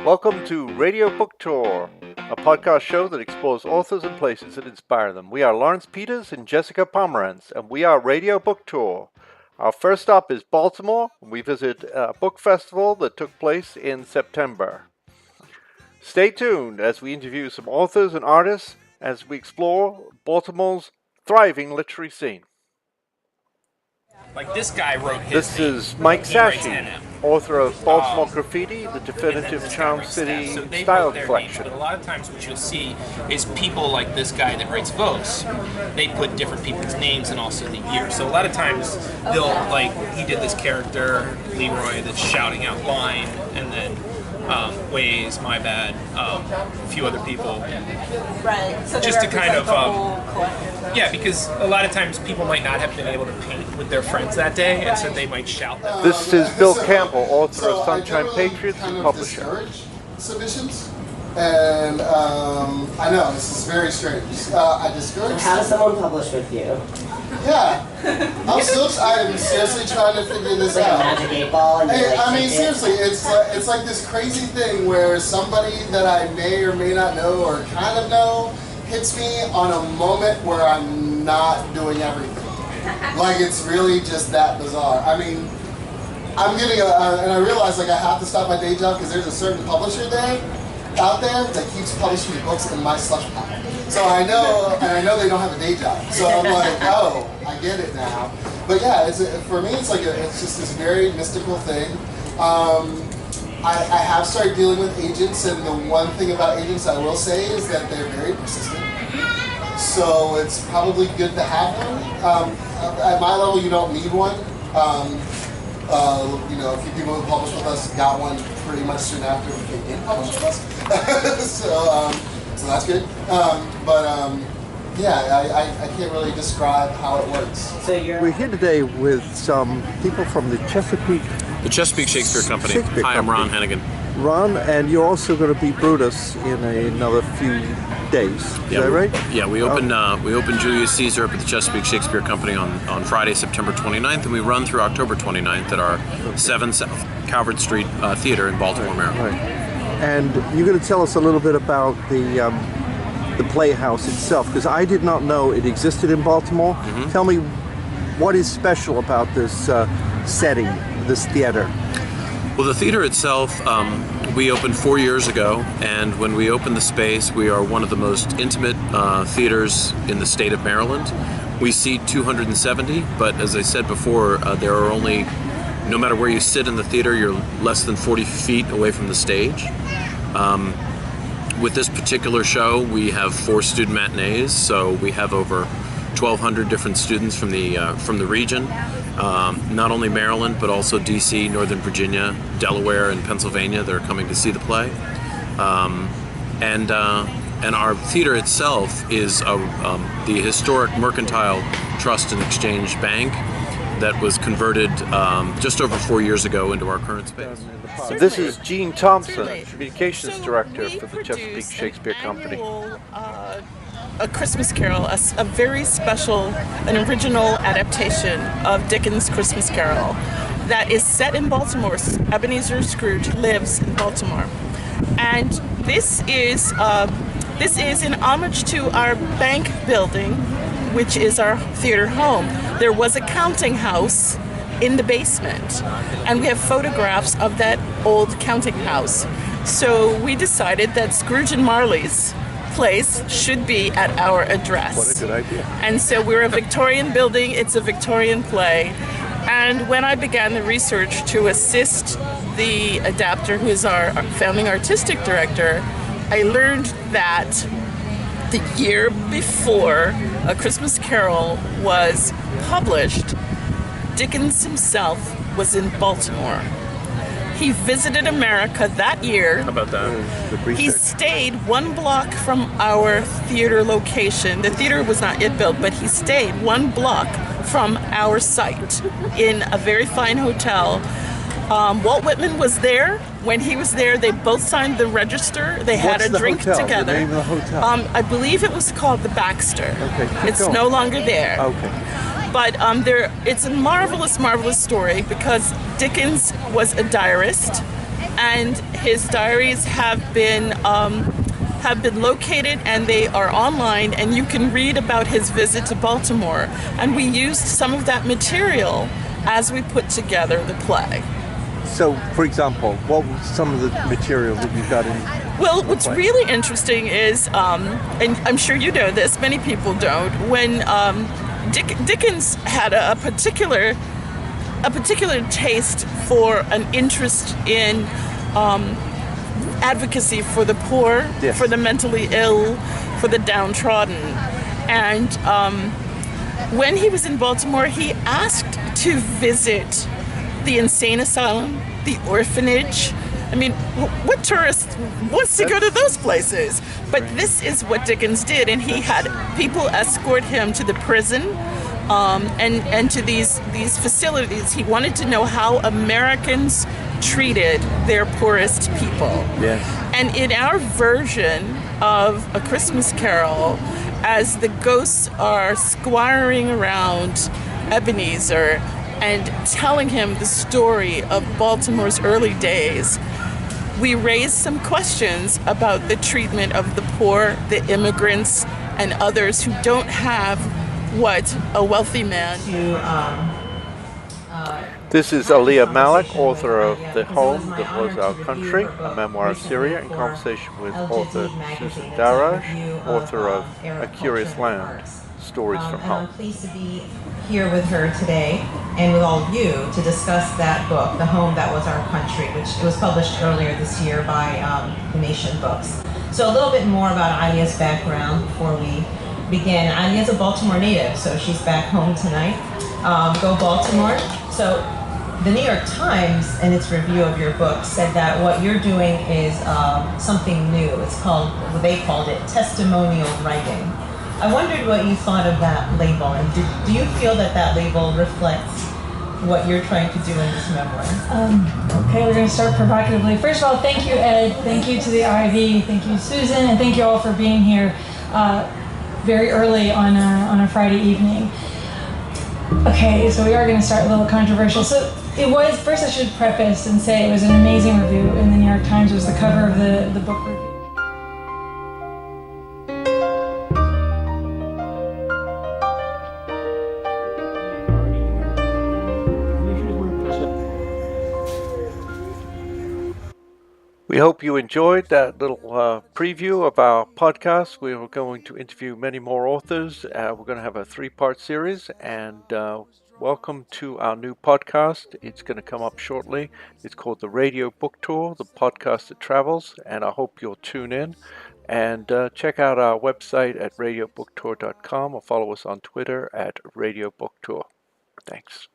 Welcome to Radiobooktour, a podcast show that explores authors and places that inspire them. We are Laurence Peters and Jessica Pomerantz, and we are Radiobooktour. Our first stop is Baltimore. We visit a book festival that took place in September. Stay tuned as we interview some authors and artists as we explore Baltimore's thriving literary scene. Like this guy wrote his This is Mike Sashi, author of Baltimore Graffiti, the definitive Charm City style collection. But a lot of times what you'll see is people like this guy that writes Vos, they put different people's names and also the year. So a lot of times they'll, like, he did this character, Leroy, that's shouting out line, and then Waze, My Bad, a few other people. Right. So just to kind of, yeah, because a lot of times people might not have been able to paint with their friends that day, and so they might shout that. This is Bill Campbell, author of Sunshine Patriots and publisher. Submissions, and I know this is very strange. I discourage. How does someone publish with you? Yeah, I'm seriously trying to figure this Like out. a magic 8-ball. And Hey, like I mean, seriously, it's like this crazy thing where somebody that I may or may not know or kind of know hits me on a moment where I'm not doing everything. Like, it's really just that bizarre. I mean, I'm getting and I realize, like, I have to stop my day job because there's a certain publisher out there that keeps publishing the books in my slush pile. So I know they don't have a day job. So I'm like, oh, I get it now. But yeah, for me, it's just this very mystical thing. I have started dealing with agents, and the one thing about agents I will say is that they're very persistent. So it's probably good to have one. At my level, you don't need one. A few people who published with us got one pretty much soon after we came in published with us. So that's good. Yeah, I can't really describe how it works. We're here today with some people from the Chesapeake Shakespeare Company. Hi, I'm Ron Hennigan. Ron, and you're also going to be Brutus in another few days. Is that right? Yeah, we open Julius Caesar up at the Chesapeake Shakespeare Company on Friday, September 29th, and we run through October 29th at our 7 South Calvert Street Theater in Baltimore, Maryland. Right. And you're going to tell us a little bit about the Playhouse itself, because I did not know it existed in Baltimore. Mm-hmm. Tell me what is special about this setting, this theater. Well, the theater itself, we opened 4 years ago, and when we opened the space, we are one of the most intimate theaters in the state of Maryland. We seat 270, but as I said before, there are only, no matter where you sit in the theater, you're less than 40 feet away from the stage. With this particular show, we have 4 student matinees, so we have over 1,200 different students from the region, not only Maryland, but also D.C., Northern Virginia, Delaware, and Pennsylvania that are coming to see the play. And our theater itself is the historic Mercantile Trust and Exchange Bank that was converted just over 4 years ago into our current space. This is Gene Thompson, Communications Director for the Chesapeake Shakespeare Company. A Christmas Carol, a very special, an original adaptation of Dickens' Christmas Carol that is set in Baltimore. Ebenezer Scrooge lives in Baltimore. And this is in homage to our bank building, which is our theater home. There was a counting house in the basement, and we have photographs of that old counting house. So we decided that Scrooge and Marley's place should be at our address. What a good idea. And so we're a Victorian building, it's a Victorian play. And when I began the research to assist the adapter, who is our founding artistic director, I learned that the year before A Christmas Carol was published, Dickens himself was in Baltimore. He visited America that year. How about that? He stayed 1 block from our theater location. The theater was not yet built, but he stayed 1 block from our site in a very fine hotel. Walt Whitman was there. When he was there, they both signed the register. They had a drink together. The name of the hotel? I believe it was called the Baxter. Okay, it's no longer there. Okay. But it's a marvelous, marvelous story because Dickens was a diarist. and his diaries have been located, and they are online, and you can read about his visit to Baltimore. And we used some of that material as we put together the play. So, for example, what was some of the material that you got in? Well, what's really interesting is, and I'm sure you know this, many people don't, when Dickens had a particular taste for an interest in advocacy for the poor, yes, for the mentally ill, for the downtrodden. And when he was in Baltimore, he asked to visit the insane asylum, the orphanage. I mean, what tourist wants to go to those places? But this is what Dickens did, and he had people escort him to the prison and to these facilities. He wanted to know how Americans treated their poorest people. Yes. And in our version of A Christmas Carol, as the ghosts are squiring around Ebenezer and telling him the story of Baltimore's early days, we raise some questions about the treatment of the poor, the immigrants, and others who don't have what a wealthy man. This is Alicia Malek, author of The Home That Was Our Country, a memoir of Syria, in conversation with author Susan Darraj, author of A Curious Land, Stories from Home. I'm pleased to be here with her today and with all of you to discuss that book, The Home That Was Our Country, which was published earlier this year by The Nation Books. So a little bit more about Alia's background before we begin. Alia's a Baltimore native, so she's back home tonight. Go Baltimore. So the New York Times, in its review of your book, said that what you're doing is something new. It's called, they called it testimonial writing. I wondered what you thought of that label, and do you feel that that label reflects what you're trying to do in this memoir? Okay, we're going to start provocatively. First of all, thank you, Ed. Thank you to the IV. Thank you, Susan, and thank you all for being here very early on a Friday evening. Okay, so we are going to start a little controversial. So it was, first I should preface and say it was an amazing review in the New York Times. It was the cover of the book review. We hope you enjoyed that little preview of our podcast. We are going to interview many more authors. We're going to have a 3-part series, and welcome to our new podcast. It's going to come up shortly. It's called the Radio Book Tour, the podcast that travels, and I hope you'll tune in. And check out our website at radiobooktour.com or follow us on Twitter at Radiobooktour. Thanks.